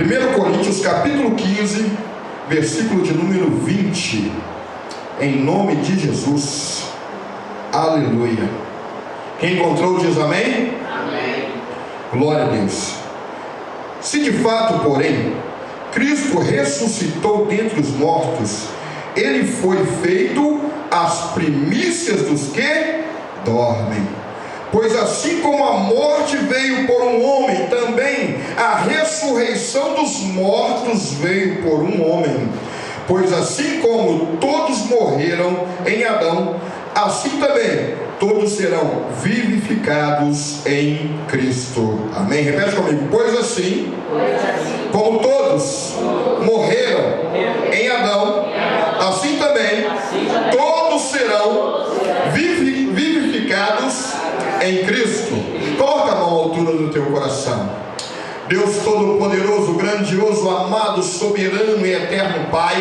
1 Coríntios capítulo 15, versículo de número 20. Em nome de Jesus. Aleluia. Quem encontrou diz amém? Amém. Glória a Deus. Se de fato, porém, Cristo ressuscitou dentre os mortos, ele foi feito as primícias dos que dormem. Pois assim como a morte veio por um homem, também a ressurreição dos mortos veio por um homem. Pois assim como todos morreram em Adão, assim também todos serão vivificados em Cristo. Amém? Repete comigo. Pois assim como todos morreram em Adão, assim também todos serão vivificados em Cristo. Coloca a mão à altura do teu coração. Deus Todo-Poderoso, grandioso, amado, soberano e eterno Pai,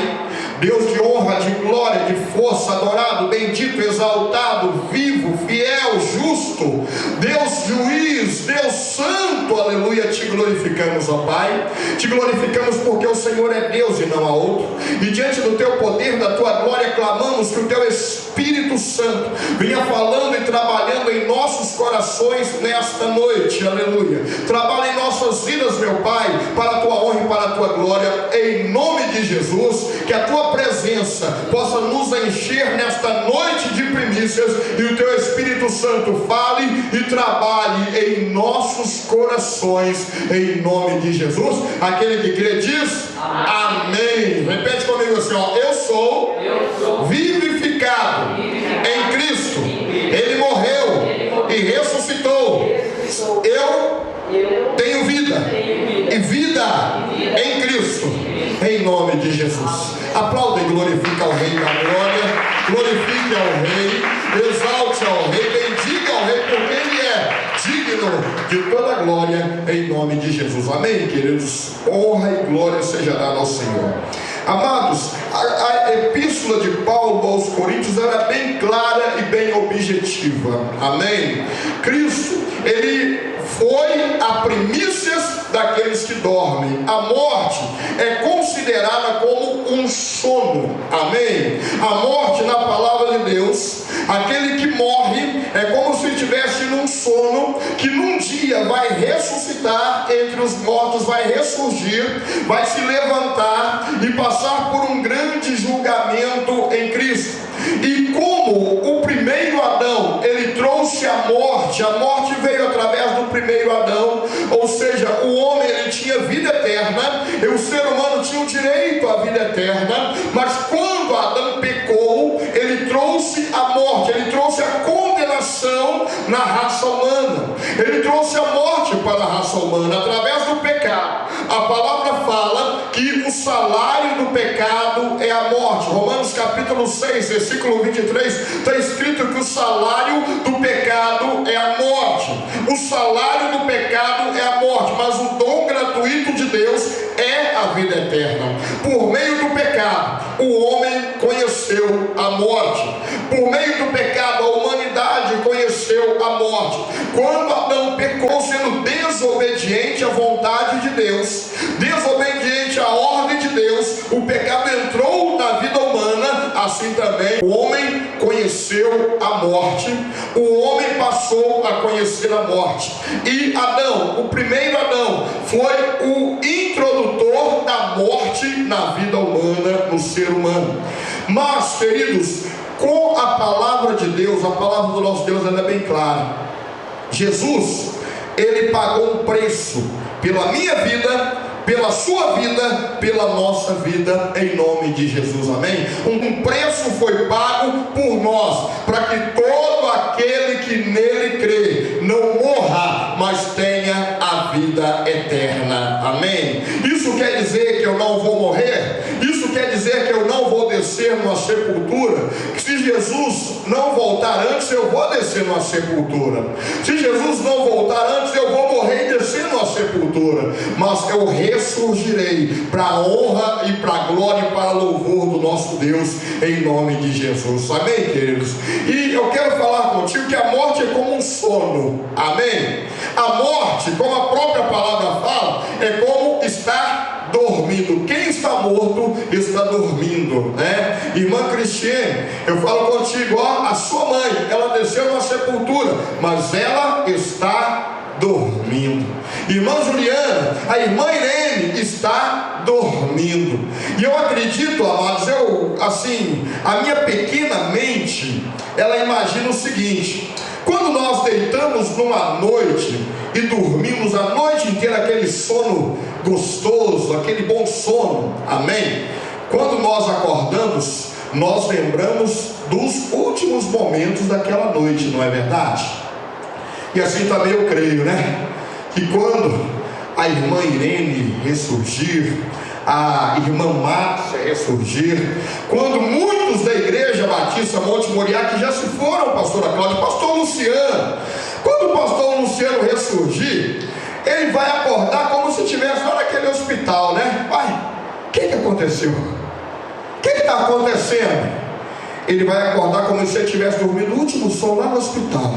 Deus de honra, de glória, de força, adorado, bendito, exaltado, vivo, fiel, justo, Deus juiz, Deus santo, aleluia, te glorificamos, ó Pai, te glorificamos porque o Senhor é Deus e não há outro, e diante do teu poder, da tua glória, clamamos que o teu Espírito Santo venha falando e trabalhando em nossos corações nesta noite, aleluia, trabalha em nossas vidas, meu Pai, para a tua honra e para a tua glória, em nome de Jesus, que a tua presença possa nos encher nesta noite de primícias, e o teu Espírito Santo fale e trabalhe em nossos corações, em nome de Jesus. Aquele que crê diz amém. Repete comigo assim, ó: eu sou vivificado em Cristo, ele morreu e ressuscitou, eu tenho vida e vida em Cristo, em nome de Jesus. Aplauda e glorifica ao Rei da glória, glorifique ao Rei, exalte ao Rei, bendiga ao Rei, porque Ele é digno de toda a glória, em nome de Jesus. Amém, queridos? Honra e glória seja dada ao Senhor. Amados, a epístola de Paulo aos Coríntios era bem clara e bem objetiva. Amém? Cristo, ele foi a primícias daqueles que dormem. A morte é considerada como um sono. Amém? A morte, na palavra de Deus, aquele que morre é como se estivesse num sono, que num dia vai ressuscitar entre os mortos, vai ressurgir, vai se levantar e passar por um grande julgamento em Cristo. E como o primeiro Adão, ele trouxe a morte veio através do primeiro Adão, ou seja, o homem ele tinha vida eterna, e o ser humano tinha o direito à vida eterna, mas quando Adão pecou, ele trouxe a morte, ele trouxe a condenação na raça humana, ele trouxe a morte para a raça humana, através do pecado. A palavra fala que o salário do pecado é a morte. Romanos capítulo 6, versículo 23, está escrito que o salário do pecado é a morte. O salário do pecado é a morte, mas o dom gratuito de Deus é a vida eterna. Por meio do pecado, o homem conheceu a morte. Por meio do pecado, a humanidade conheceu a morte. Quando Adão pecou, sendo desobediente à vontade de Deus, desobediente à ordem de Deus, o pecado entrou na vida humana. Assim também o homem conheceu a morte, o homem passou a conhecer a morte. E Adão, o primeiro Adão, foi o introdutor da morte na vida humana, no ser humano. Mas, queridos, com a palavra de Deus, a palavra do nosso Deus ela é bem clara. Jesus, ele pagou um preço pela minha vida, pela sua vida, pela nossa vida, em nome de Jesus, amém? Um preço foi pago por nós, para que todo aquele que nele crê não morra, mas tenha a vida eterna, amém? Isso quer dizer que eu não vou morrer? Isso quer dizer que eu não vou descer numa sepultura? Que se Jesus não voltar antes, eu vou descer numa sepultura. Se Jesus não voltar antes, eu vou morrer e descer numa sepultura. Mas eu ressurgirei para a honra e para a glória e para louvor do nosso Deus, em nome de Jesus. Amém, queridos? E eu quero falar contigo que a morte é como um sono. Amém? A morte, como a própria palavra fala, é como estar morto, está dormindo, né? Irmã Cristiane, eu falo contigo, ó, a sua mãe, ela desceu na sepultura, mas ela está dormindo. Irmã Juliana, a irmã Irene está dormindo. E eu acredito, amados, a minha pequena mente, ela imagina o seguinte: quando nós deitamos numa noite e dormimos a noite inteira aquele sono gostoso, aquele bom sono, amém? Quando nós acordamos, nós lembramos dos últimos momentos daquela noite, não é verdade? E assim também eu creio, né? Que quando a irmã Irene ressurgir, a irmã Márcia ressurgir, quando muitos da igreja Batista Monte Moriá, que já se foram, pastora Cláudia, pastor Luciano, quando o pastor Luciano ressurgir, ele vai acordar como se estivesse lá naquele hospital, né? Pai, o que aconteceu? O que está acontecendo? Ele vai acordar como se ele tivesse dormido o último sono lá no hospital,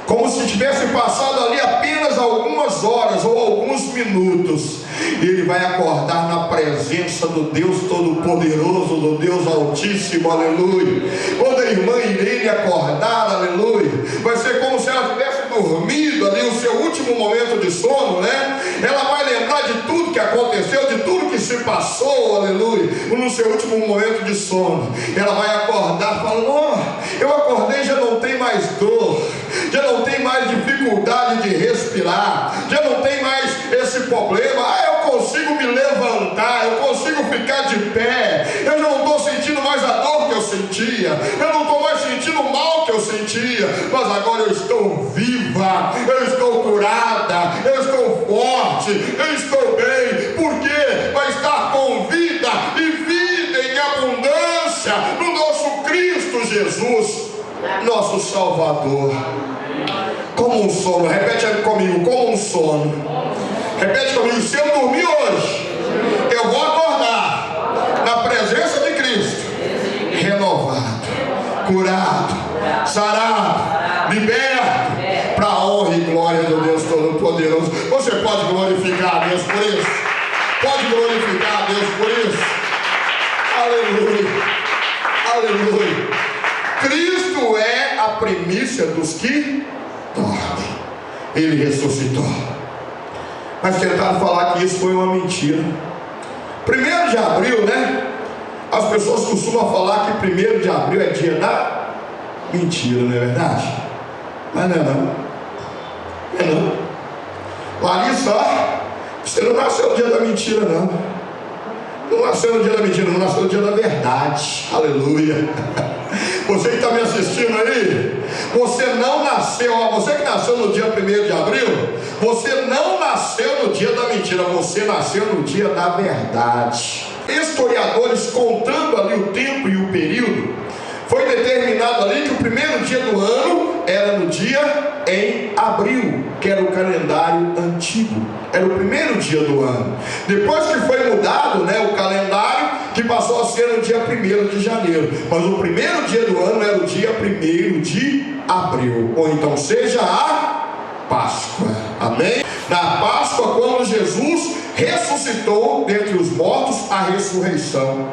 como se tivesse passado ali apenas algumas horas ou alguns minutos. E ele vai acordar na presença do Deus Todo-Poderoso, do Deus Altíssimo, aleluia. Quando a irmã Irene acordar, aleluia, vai ser como se ela tivesse dormido ali o seu último momento de sono, né? Ela vai lembrar de tudo que aconteceu, de tudo que se passou, aleluia, no seu último momento de sono. Ela vai acordar falando: oh, eu acordei, já não tem mais dor, já não tem mais dificuldade de respirar, já não tem mais esse problema. Eu consigo me levantar, eu consigo ficar de pé, eu não estou sentindo mais a dor que eu sentia, eu não estou mais sentindo o mal que eu sentia, mas agora eu estou viva, eu estou curada, eu estou forte, eu estou bem. Por quê? Vai estar com vida e vida em abundância no nosso Cristo Jesus, nosso Salvador. Como um sono, repete comigo, como um sono. Repete comigo: se eu dormir hoje, eu vou acordar na presença de Cristo, renovado, curado, sarado, liberto, para a honra e glória do Deus Todo-Poderoso. Você pode glorificar a Deus por isso? Pode glorificar a Deus por isso? Aleluia, aleluia. Cristo é a primícia dos que dormem. Ele ressuscitou. Mas tentaram falar que isso foi uma mentira. 1º de abril, né? As pessoas costumam falar que 1º de abril é dia da mentira, não é verdade? Mas não é não. Não é não. Larissa, você não nasceu no dia da mentira, não. Não nasceu no dia da mentira, não nasceu no dia da verdade. Aleluia. Você que está me assistindo aí, você não nasceu, você que nasceu no dia 1º de abril, você não nasceu no dia da mentira, você nasceu no dia da verdade. Historiadores, contando ali o tempo e o período, foi determinado ali que o 1º dia do ano era no dia em abril, que era o calendário antigo, era o 1º dia do ano. Depois que foi mudado, né, o calendário, que passou a ser no dia 1º de janeiro, mas o 1º dia do ano era o dia 1º de abril, ou então seja a Páscoa, amém? Na Páscoa, quando Jesus ressuscitou dentre os mortos, a ressurreição.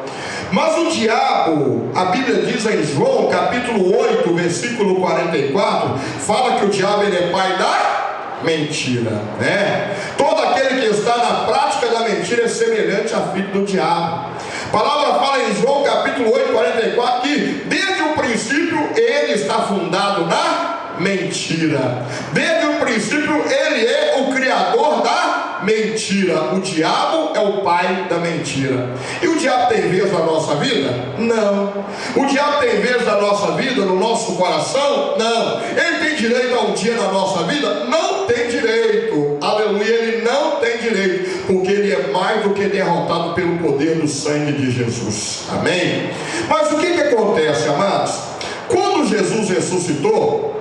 Mas o diabo, a Bíblia diz em João capítulo 8, versículo 44, fala que o diabo ele é pai da mentira, né? Todo aquele que está na prática da mentira é semelhante a filho do diabo. A palavra fala em João capítulo 8, 44 que desde o princípio ele está fundado na mentira. Desde o princípio ele é o criador da mentira. O diabo é o pai da mentira. E o diabo tem vez na nossa vida? Não. O diabo tem vez na nossa vida, no nosso coração? Não. Ele tem direito a um dia na nossa vida? Não tem direito. Aleluia, ele não tem direito, porque ele é mais do que derrotado pelo poder do sangue de Jesus. Amém? Mas o que acontece, amados? Quando Jesus ressuscitou,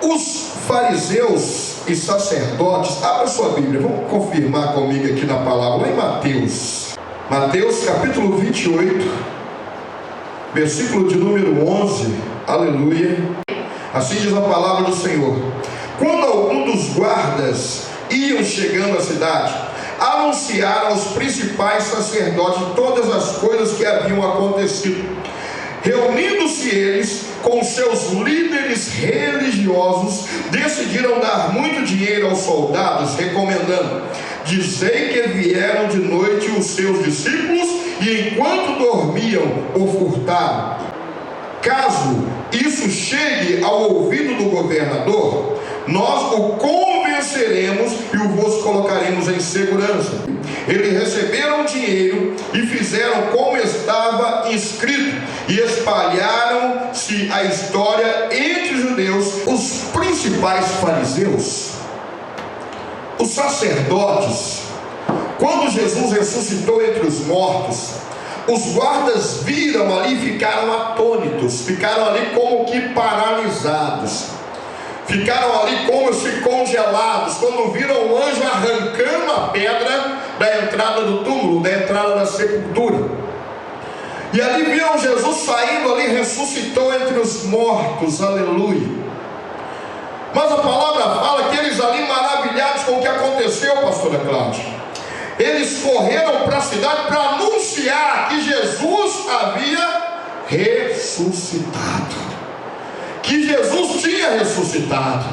os fariseus e sacerdotes, abra sua Bíblia, vamos confirmar comigo aqui na palavra, lá em Mateus capítulo 28, versículo de número 11, aleluia. Assim diz a palavra do Senhor: quando algum dos guardas iam chegando à cidade, anunciar aos principais sacerdotes todas as coisas que haviam acontecido. Reunindo-se eles com seus líderes religiosos, decidiram dar muito dinheiro aos soldados, recomendando: dizei que vieram de noite os seus discípulos e enquanto dormiam o furtaram. Caso isso chegue ao ouvido do governador, nós o convenceremos e o vos colocaremos em segurança. Eles receberam dinheiro e fizeram como estava escrito, e espalharam-se a história entre os judeus. Os principais fariseus, os sacerdotes, quando Jesus ressuscitou entre os mortos, os guardas viram ali e ficaram atônitos, ficaram ali como que paralisados, ficaram ali como se congelados, quando viram o anjo arrancando a pedra da entrada do túmulo, da entrada da sepultura. E ali viram Jesus saindo ali, ressuscitou entre os mortos, aleluia. Mas a palavra fala que eles ali, maravilhados com o que aconteceu, pastora Cláudia, eles correram para a cidade para anunciar que Jesus havia ressuscitado, que Jesus tinha ressuscitado.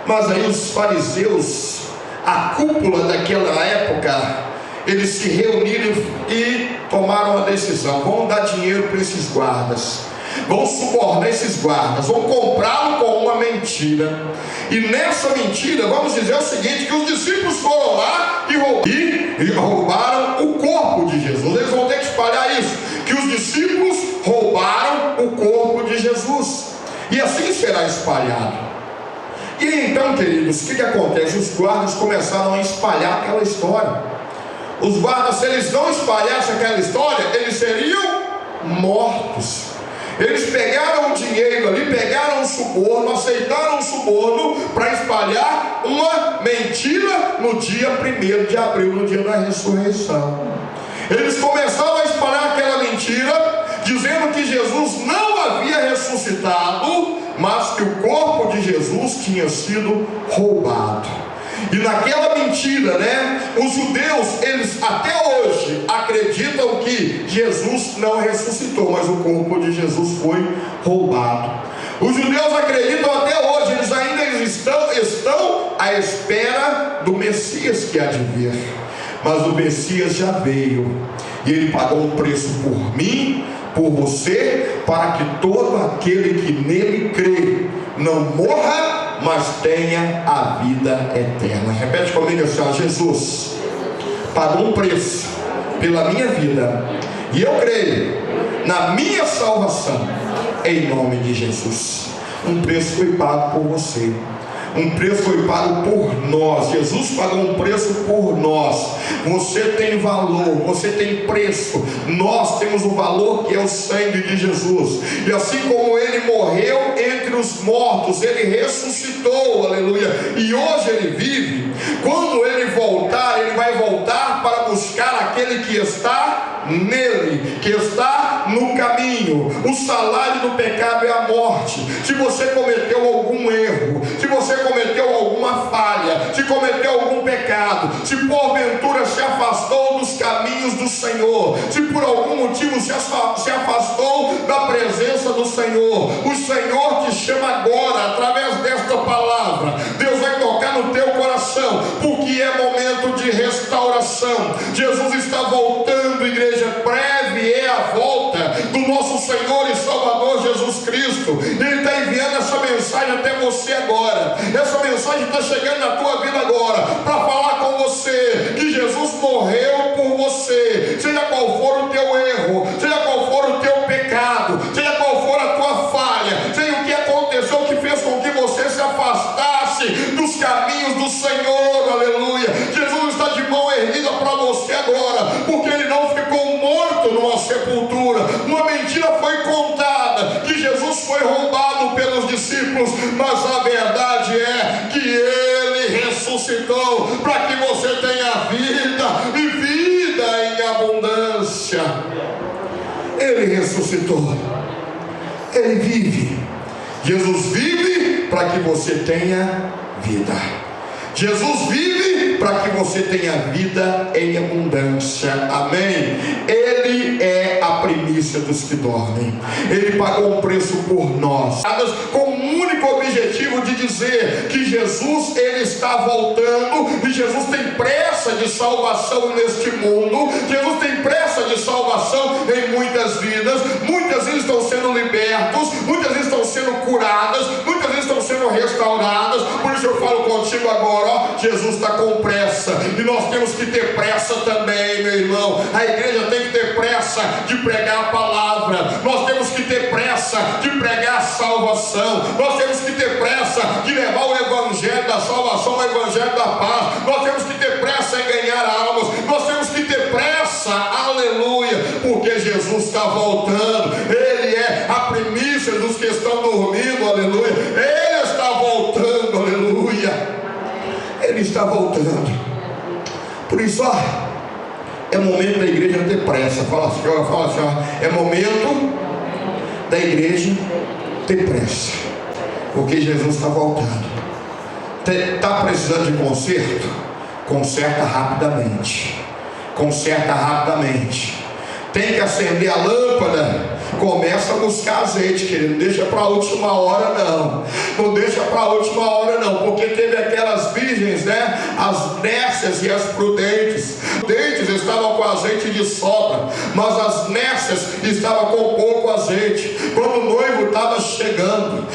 Mas aí os fariseus, a cúpula daquela época, eles se reuniram e tomaram uma decisão: vão dar dinheiro para esses guardas, vão subornar esses guardas, vão comprá-lo com uma mentira. E nessa mentira, vamos dizer o seguinte: que os discípulos foram lá e roubaram o corpo de Jesus. Eles vão ter que espalhar isso, que os discípulos roubaram o corpo de Jesus, e assim será espalhado. E então, queridos, o que acontece? Os guardas começaram a espalhar aquela história. Os guardas, se eles não espalhassem aquela história, eles seriam mortos. Eles pegaram o dinheiro ali, pegaram o suborno, aceitaram o suborno para espalhar uma mentira no dia 1º de abril, no dia da ressurreição. Eles começaram a espalhar aquela mentira, dizendo que Jesus não havia ressuscitado, mas que o corpo de Jesus tinha sido roubado. E naquela mentira, os judeus, eles até hoje acreditam que Jesus não ressuscitou, mas o corpo de Jesus foi roubado. Os judeus acreditam até hoje, eles ainda estão à espera do Messias que há de vir. Mas o Messias já veio, e ele pagou um preço por mim, por você, para que todo aquele que nele crê não morra, mas tenha a vida eterna. Repete comigo assim: Jesus pagou um preço pela minha vida, e eu creio na minha salvação, em nome de Jesus. Um preço foi pago por você, um preço foi pago por nós. Jesus pagou um preço por nós. Você tem valor, você tem preço. Nós temos o valor que é o sangue de Jesus. E assim como ele morreu entre os mortos, ele ressuscitou, aleluia, e hoje ele vive. Quando ele voltar, ele vai voltar para buscar aquele que está nele, que está no caminho. O salário do pecado é a morte. Se você cometeu algum erro, se você cometeu alguma falha, se cometeu algum pecado, se porventura se afastou dos caminhos do Senhor, se por algum motivo se afastou da presença do Senhor, o Senhor te chama agora, através desta palavra. Deus vai tocar no teu coração, porque é momento de restauração. Jesus está voltando, igreja. Breve é a volta do nosso Senhor e Salvador Jesus Cristo. Ele está enviando essa mensagem até você agora. Essa mensagem está chegando na tua vida agora, para falar com você que Jesus morreu por você. Seja qual for o teu erro, seja qual for o teu pecado, seja qual for a tua falha, seja o que aconteceu que fez com que você se afastasse dos caminhos do Senhor, aleluia. Jesus está de mão erguida para você agora, porque ele não ficou morto numa sepultura. Uma mentira foi contada, que Jesus foi roubado pelos discípulos, mas a verdade é que ele ressuscitou para que você tenha vida e vida em abundância. Ele ressuscitou, ele vive. Jesus vive para que você tenha vida. Jesus vive para que você tenha vida em abundância. Amém? Ele é a primícia dos que dormem. Ele pagou um preço por nós, com o único objetivo de dizer que Jesus, ele está voltando, e Jesus tem pressa de salvação neste mundo. Jesus tem pressa de salvação em muitas vidas. Muitas vidas estão sendo libertos, muitas vidas estão sendo curadas, muitas vidas estão sendo restauradas. Por isso eu falo contigo agora, ó, Jesus está com pressa, e nós temos que ter pressa também, meu irmão. A igreja tem que ter pressa de pregar a palavra, nós temos que ter pressa de pregar a salvação, nós temos que ter pressa de levar o evangelho da salvação, o evangelho da paz, nós temos que ter pressa em ganhar almas, nós temos que ter pressa, aleluia, porque Jesus está voltando. Ele é a primícia dos que estão dormindo, aleluia. Ele está voltando, aleluia. Ele está voltando. Por isso, ó, é momento da igreja ter pressa. Fala assim, ó, é momento da igreja ter pressa, porque Jesus está voltando. Está precisando de conserto? Conserta rapidamente. Conserta rapidamente. Tem que acender a lâmpada, começa a buscar azeite, querido. Não deixa para a última hora, não. Não deixa para a última hora, não. Porque teve aquelas virgens, né? As nécias e as prudentes. Os prudentes estavam com azeite de sobra, mas as nécias estavam com pouco azeite. Quando o noivo estava chegando,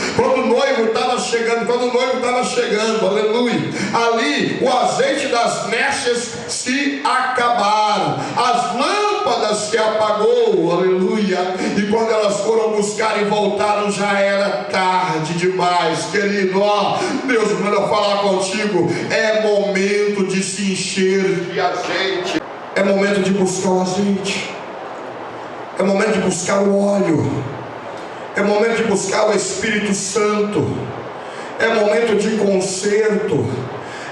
aleluia, ali o azeite das nécias se acabaram, as lâmpadas se apagou, aleluia. E quando elas foram buscar e voltaram, já era tarde demais, querido. Ó, Deus manda falar contigo. É momento de se encher de azeite, é momento de buscar o azeite, é momento de buscar o óleo, é momento de buscar o Espírito Santo, é momento de conserto,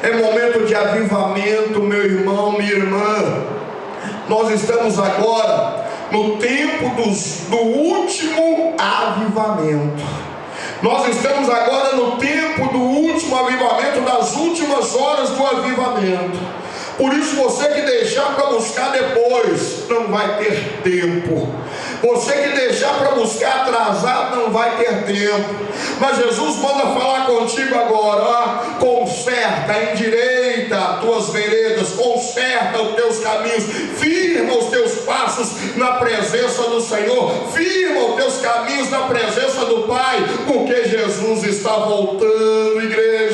é momento de avivamento, meu irmão, minha irmã. Nós estamos agora no tempo do último avivamento. Nós estamos agora no tempo do último avivamento, das últimas horas do avivamento. Por isso, você que deixar para buscar depois, não vai ter tempo. Você que deixar para buscar atrasado, não vai ter tempo. Mas Jesus manda falar contigo agora, ó, conserta, endireita as tuas veredas, conserta os teus caminhos, firma os teus passos na presença do Senhor, firma os teus caminhos na presença do Pai, porque Jesus está voltando, igreja.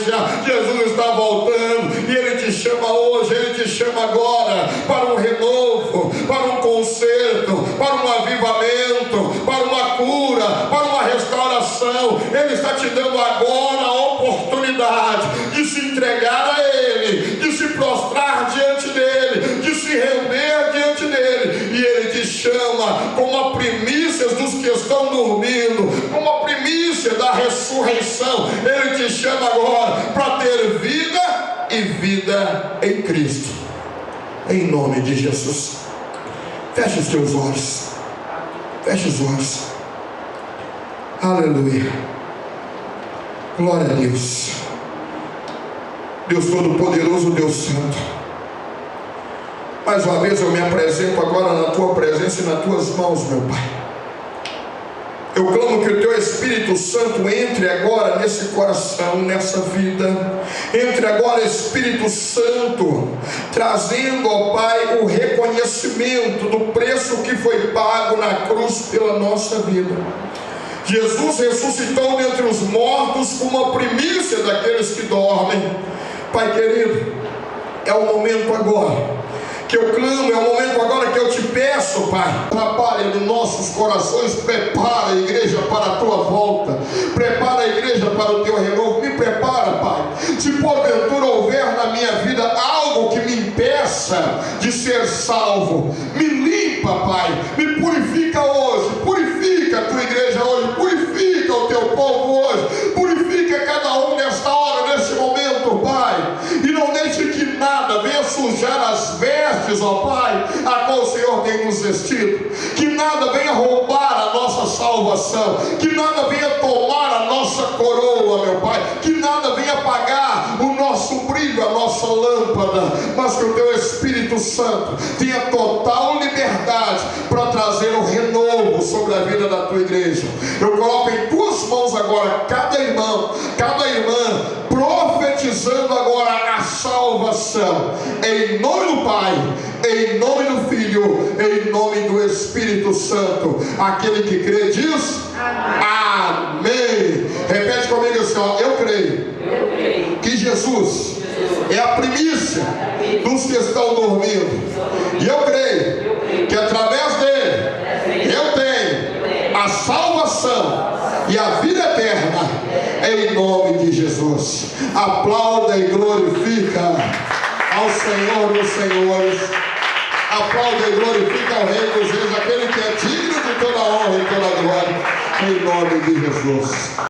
Jesus está voltando, e Ele te chama hoje, Ele te chama agora para um renovo, para um conserto, para um avivamento, para uma cura, para uma restauração. Ele está te dando agora a oportunidade de se entregar a Ele, de se prostrar diante dEle, de se render diante dEle. E Ele te chama como a primícia dos que estão dormindo, como a primícia da ressurreição. Ele te chama agora para ter vida e vida em Cristo, em nome de Jesus. Feche os teus olhos, feche os olhos, aleluia, glória a Deus. Deus Todo-Poderoso, Deus Santo, mais uma vez eu me apresento agora na tua presença e nas tuas mãos, meu Pai. Eu clamo que o teu Espírito Santo entre agora nesse coração, nessa vida. Entre agora, Espírito Santo, trazendo, ó Pai, o reconhecimento do preço que foi pago na cruz pela nossa vida. Jesus ressuscitou dentre os mortos como a primícia daqueles que dormem. Pai querido, é o momento agora que eu clamo, é o momento agora que eu te peço, Pai, trabalha nos nossos corações, prepara a igreja para a tua volta, prepara a igreja para o teu renovo, me prepara, Pai. Se porventura houver na minha vida algo que me impeça de ser salvo, me limpa, Pai, me purifica hoje, purifica a tua igreja hoje, purifica o teu povo hoje, purifica cada um nesta hora, neste momento, Pai, e não deixe que nada venha sujar as vestes, ó Pai, a qual o Senhor tem nos vestido, que nada venha roubar a nossa salvação, que nada venha tomar a nossa coroa, meu Pai, que nada venha apagar o nosso brilho brilho, a nossa lâmpada, mas que o teu Espírito Santo tenha total liberdade para trazer o renovo sobre a vida da tua igreja. Eu coloco em tuas mãos agora cada irmão, cada irmã, profetizando agora a salvação, em nome do Pai, em nome do Filho, em nome do Espírito Santo. Aquele que crê diz amém. Repete comigo assim, ó, eu creio que Jesus é a primícia dos que estão dormindo, e eu creio que através dele eu tenho a salvação e a vida eterna, em nome de Jesus. Aplauda e glorifica ao Senhor dos Senhores. Aplauda e glorifica ao Rei dos Reis, aquele que é digno de toda honra e toda glória, em nome de Jesus.